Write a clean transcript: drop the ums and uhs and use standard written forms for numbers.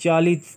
40